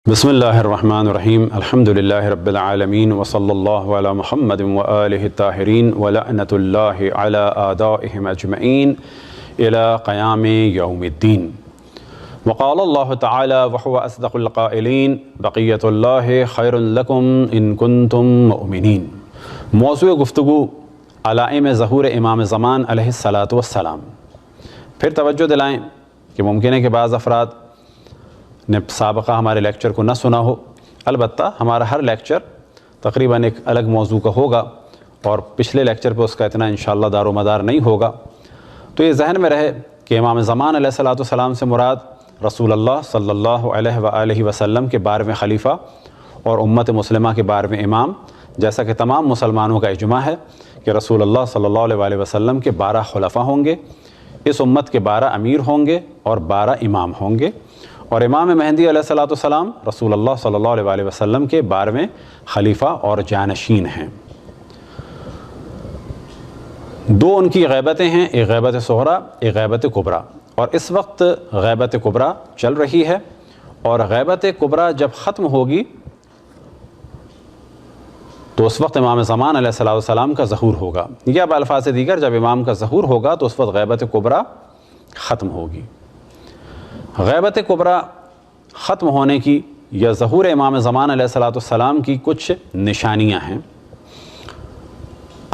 بسم اللہ الرحمن الرحیم الحمدللہ رب العالمین وصلی اللہ علی محمد وآلہ الطاہرین ولعنۃ اللہ علی اعدائہم اجمعین الی قیام یوم الدین۔ وقال اللہ تعالی وہو اصدق القائلین بقیۃ اللہ خیر لکم ان کنتم مؤمنین۔ موضوع گفتگو علائم ظہور امام زمان علیہ السلام۔ پھر توجہ دلائیں کہ ممکن ہے کہ بعض افراد نے سابقہ ہمارے لیکچر کو نہ سنا ہو، البتہ ہمارا ہر لیکچر تقریباً ایک الگ موضوع کا ہوگا اور پچھلے لیکچر پہ اس کا اتنا انشاءاللہ دار و مدار نہیں ہوگا، تو یہ ذہن میں رہے کہ امام زمان علیہ السلام سے مراد رسول اللہ صلی اللہ علیہ وآلہ وسلم کے 12ویں خلیفہ اور امت مسلمہ کے 12ویں امام، جیسا کہ تمام مسلمانوں کا اجماع ہے کہ رسول اللہ صلی اللہ علیہ وآلہ وسلم کے 12 خلفاء ہوں گے، اس امت کے 12 امیر ہوں گے اور 12 امام ہوں گے، اور امام مہدی علیہ السلام رسول اللہ صلی اللہ علیہ وآلہ وسلم کے 12ویں خلیفہ اور جانشین ہیں۔ دو ان کی غیبتیں ہیں، ایک غیبت صغریٰ ایک غیبت کبریٰ، اور اس وقت غیبت کبریٰ چل رہی ہے، اور غیبت کبریٰ جب ختم ہوگی تو اس وقت امام زمان علیہ السلام کا ظہور ہوگا، یا بالفاظ دیگر جب امام کا ظہور ہوگا تو اس وقت غیبت کبریٰ ختم ہوگی۔ غیبت کبریٰ ختم ہونے کی یا ظہور امام زمان علیہ السلام کی کچھ نشانیاں ہیں۔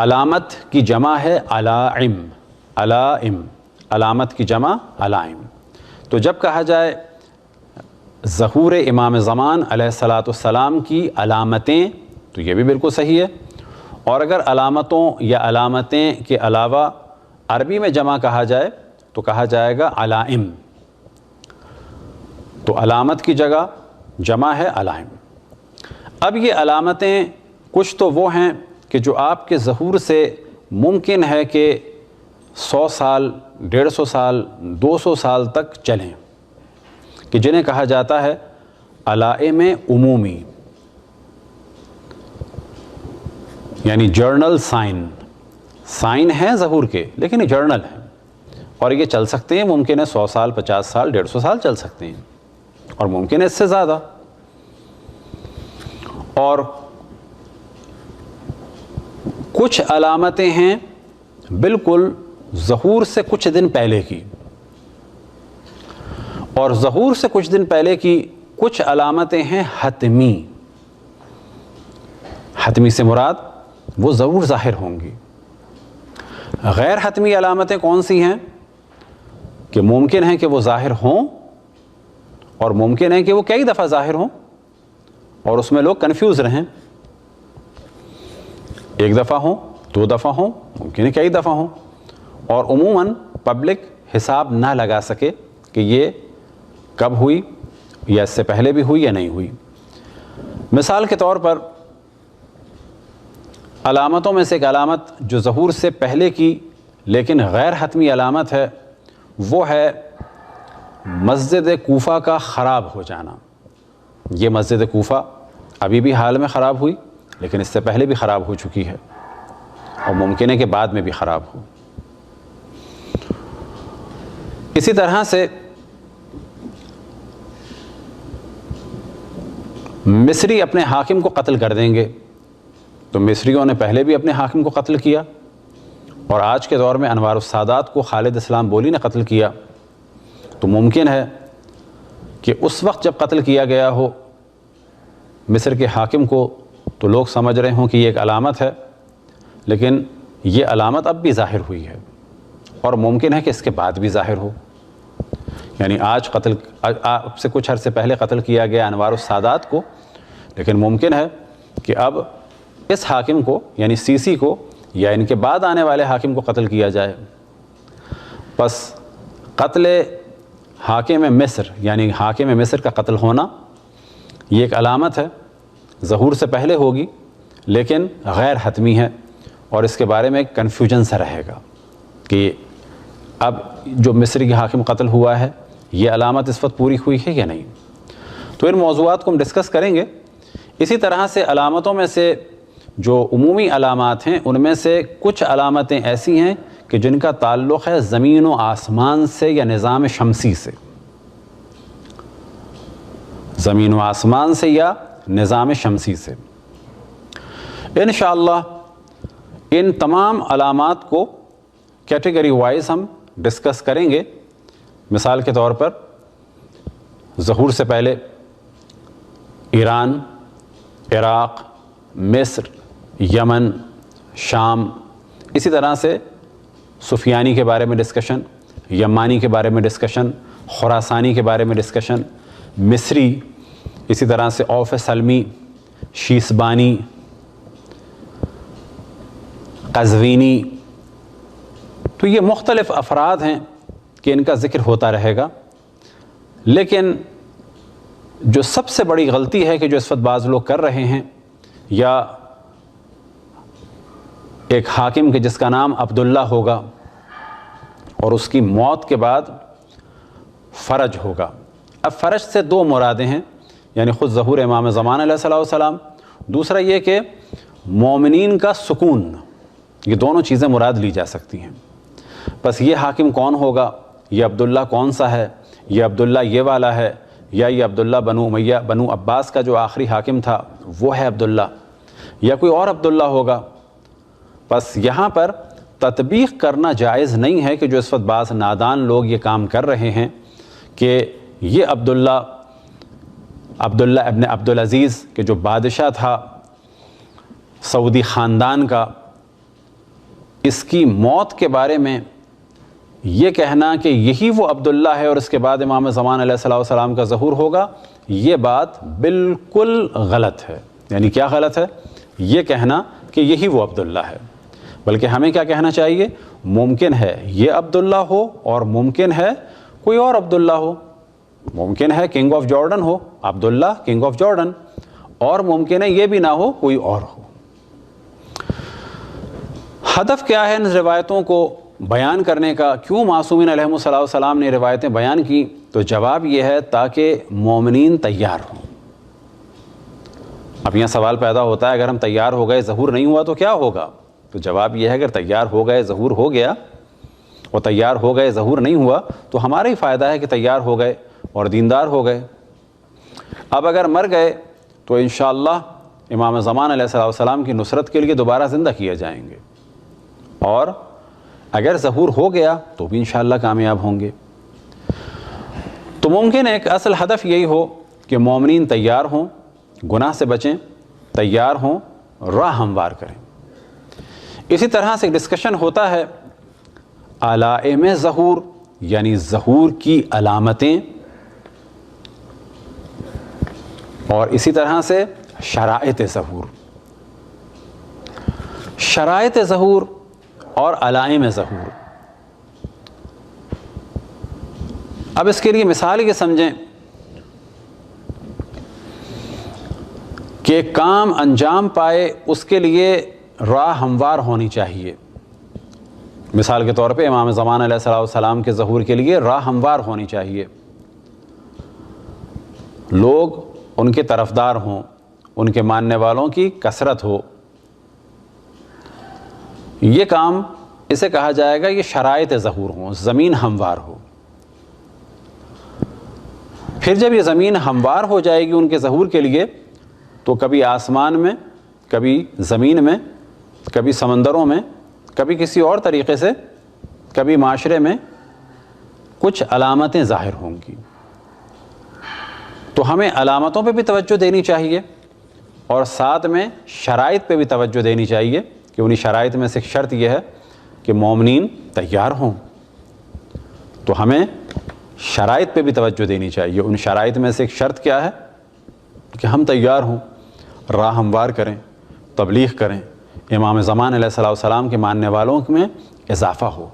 علامت کی جمع ہے علائم، علائم، علامت کی جمع علائم۔ تو جب کہا جائے ظہور امام زمان علیہ السلام کی علامتیں تو یہ بھی بالکل صحیح ہے، اور اگر علامتوں یا علامتیں کے علاوہ عربی میں جمع کہا جائے تو کہا جائے گا علائم، تو علامت کی جگہ جمع ہے علائم۔ اب یہ علامتیں کچھ تو وہ ہیں کہ جو آپ کے ظہور سے ممکن ہے کہ 100 سال، 150 سال، 200 سال تک چلیں، کہ جنہیں کہا جاتا ہے علائم عمومی، یعنی جرنل سائن۔ سائن ہیں ظہور کے لیکن یہ جرنل ہیں، اور یہ چل سکتے ہیں، ممکن ہے 100 سال، 50 سال، 150 سال چل سکتے ہیں، اور ممکن ہے اس سے زیادہ۔ اور کچھ علامتیں ہیں بالکل ظہور سے کچھ دن پہلے کی، اور ظہور سے کچھ دن پہلے کی کچھ علامتیں ہیں حتمی۔ حتمی سے مراد وہ ضرور ظاہر ہوں گی۔ غیر حتمی علامتیں کون سی ہیں؟ کہ ممکن ہے کہ وہ ظاہر ہوں، اور ممکن ہے کہ وہ کئی دفعہ ظاہر ہوں اور اس میں لوگ کنفیوز رہیں، ایک دفعہ ہوں، 2 دفعہ ہوں، ممکن ہے کئی دفعہ ہوں، اور عموماً پبلک حساب نہ لگا سکے کہ یہ کب ہوئی، یا اس سے پہلے بھی ہوئی یا نہیں ہوئی۔ مثال کے طور پر علامتوں میں سے ایک علامت جو ظہور سے پہلے کی لیکن غیر حتمی علامت ہے، وہ ہے مسجد کوفہ کا خراب ہو جانا۔ یہ مسجد کوفہ ابھی بھی حال میں خراب ہوئی، لیکن اس سے پہلے بھی خراب ہو چکی ہے، اور ممکن ہے کہ بعد میں بھی خراب ہو۔ اسی طرح سے مصری اپنے حاکم کو قتل کر دیں گے، تو مصریوں نے پہلے بھی اپنے حاکم کو قتل کیا، اور آج کے دور میں انوار السادات کو خالد اسلام بولی نے قتل کیا، تو ممکن ہے کہ اس وقت جب قتل کیا گیا ہو مصر کے حاکم کو تو لوگ سمجھ رہے ہوں کہ یہ ایک علامت ہے، لیکن یہ علامت اب بھی ظاہر ہوئی ہے، اور ممکن ہے کہ اس کے بعد بھی ظاہر ہو۔ یعنی آج اب سے کچھ عرصے پہلے قتل کیا گیا انوار السادات کو، لیکن ممکن ہے کہ اب اس حاکم کو یعنی سیسی کو یا ان کے بعد آنے والے حاکم کو قتل کیا جائے۔ پس قتل حاکم مصر یعنی حاکم مصر کا قتل ہونا یہ ایک علامت ہے، ظہور سے پہلے ہوگی لیکن غیر حتمی ہے، اور اس کے بارے میں کنفیوژن سا رہے گا کہ اب جو مصری کی حاکم قتل ہوا ہے یہ علامت اس وقت پوری ہوئی ہے یا نہیں۔ تو ان موضوعات کو ہم ڈسکس کریں گے۔ اسی طرح سے علامتوں میں سے جو عمومی علامات ہیں ان میں سے کچھ علامتیں ایسی ہیں کہ جن کا تعلق ہے زمین و آسمان سے یا نظام شمسی سے۔ زمین و آسمان سے یا نظام شمسی سے۔ انشاءاللہ ان تمام علامات کو کیٹیگری وائز ہم ڈسکس کریں گے۔ مثال کے طور پر ظہور سے پہلے ایران، عراق، مصر، یمن، شام، اسی طرح سے سفیانی کے بارے میں ڈسکشن، یمانی کے بارے میں ڈسکشن، خراسانی کے بارے میں ڈسکشن، مصری، اسی طرح سے اوف سلمی، شیسبانی، قزوینی، تو یہ مختلف افراد ہیں کہ ان کا ذکر ہوتا رہے گا۔ لیکن جو سب سے بڑی غلطی ہے کہ جو اس وقت بعض لوگ کر رہے ہیں، یا ایک حاکم کے جس کا نام عبداللہ ہوگا اور اس کی موت کے بعد فرج ہوگا۔ اب فرج سے دو مرادیں ہیں، یعنی خود ظہور امام زمان علیہ الصلوۃ والسلام، دوسرا یہ کہ مومنین کا سکون، یہ دونوں چیزیں مراد لی جا سکتی ہیں۔ بس یہ حاکم کون ہوگا، یہ عبداللہ کون سا ہے، یہ عبداللہ یہ والا ہے، یا یہ عبداللہ بنو امیہ بنو عباس کا جو آخری حاکم تھا وہ ہے عبداللہ، یا کوئی اور عبداللہ ہوگا۔ بس یہاں پر تطبیق کرنا جائز نہیں ہے کہ جو اس وقت بعض نادان لوگ یہ کام کر رہے ہیں کہ یہ عبداللہ ابن عبدالعزیز کہ جو بادشاہ تھا سعودی خاندان کا، اس کی موت کے بارے میں یہ کہنا کہ یہی وہ عبداللہ ہے اور اس کے بعد امام زمان علیہ الصلوۃ والسلام کا ظہور ہوگا، یہ بات بالکل غلط ہے۔ یعنی کیا غلط ہے؟ یہ کہنا کہ یہی وہ عبداللہ ہے، بلکہ ہمیں کیا کہنا چاہیے؟ ممکن ہے یہ عبداللہ ہو اور ممکن ہے کوئی اور عبداللہ ہو۔ ممکن ہے king of Jordan who, Abdullah king of Jordan, اور ممکن ہے یہ بھی نہ ہو، کوئی اور ہو۔ ہدف کیا ہے ان روایتوں کو بیان کرنے کا؟ کیوں معصومین علیہم السلام نے روایتیں بیان کی؟ تو جواب یہ ہے تاکہ مومنین تیار ہوں۔ اب یہاں سوال پیدا ہوتا ہے اگر ہم تیار ہو گئے ظہور نہیں ہوا تو کیا ہوگا؟ تو جواب یہ ہے اگر تیار ہو گئے ظہور ہو گیا، اور تیار ہو گئے ظہور نہیں ہوا تو ہمارا ہی فائدہ ہے کہ تیار ہو گئے اور دیندار ہو گئے۔ اب اگر مر گئے تو انشاءاللہ امام زمان علیہ السلام کی نصرت کے لیے دوبارہ زندہ کیے جائیں گے، اور اگر ظہور ہو گیا تو بھی انشاءاللہ کامیاب ہوں گے۔ تو ممکن ایک اصل ہدف یہی ہو کہ مومنین تیار ہوں، گناہ سے بچیں، تیار ہوں، راہ ہموار کریں۔ اسی طرح سے ڈسکشن ہوتا ہے علائم ظہور، یعنی ظہور کی علامتیں، اور اسی طرح سے شرائط ظہور۔ شرائط ظہور اور علائم ظہور، اب اس کے لیے مثال یہ سمجھیں کہ کام انجام پائے اس کے لیے راہ ہموار ہونی چاہیے۔ مثال کے طور پہ امام زمان علیہ السلام کے ظہور کے لیے راہ ہموار ہونی چاہیے، لوگ ان کے طرفدار ہوں، ان کے ماننے والوں کی کثرت ہو، یہ کام اسے کہا جائے گا یہ شرائط ظہور ہوں، زمین ہموار ہو۔ پھر جب یہ زمین ہموار ہو جائے گی ان کے ظہور کے لیے تو کبھی آسمان میں، کبھی زمین میں، کبھی سمندروں میں، کبھی کسی اور طریقے سے، کبھی معاشرے میں کچھ علامتیں ظاہر ہوں گی۔ تو ہمیں علامتوں پہ بھی توجہ دینی چاہیے اور ساتھ میں شرائط پہ بھی توجہ دینی چاہیے کہ انہی شرائط میں سے ایک شرط یہ ہے کہ مومنین تیار ہوں۔ تو ہمیں شرائط پہ بھی توجہ دینی چاہیے۔ ان شرائط میں سے ایک شرط کیا ہے کہ ہم تیار ہوں، راہ ہموار کریں، تبلیغ کریں، امام زمان علیہ السلام کے ماننے والوں میں اضافہ ہو۔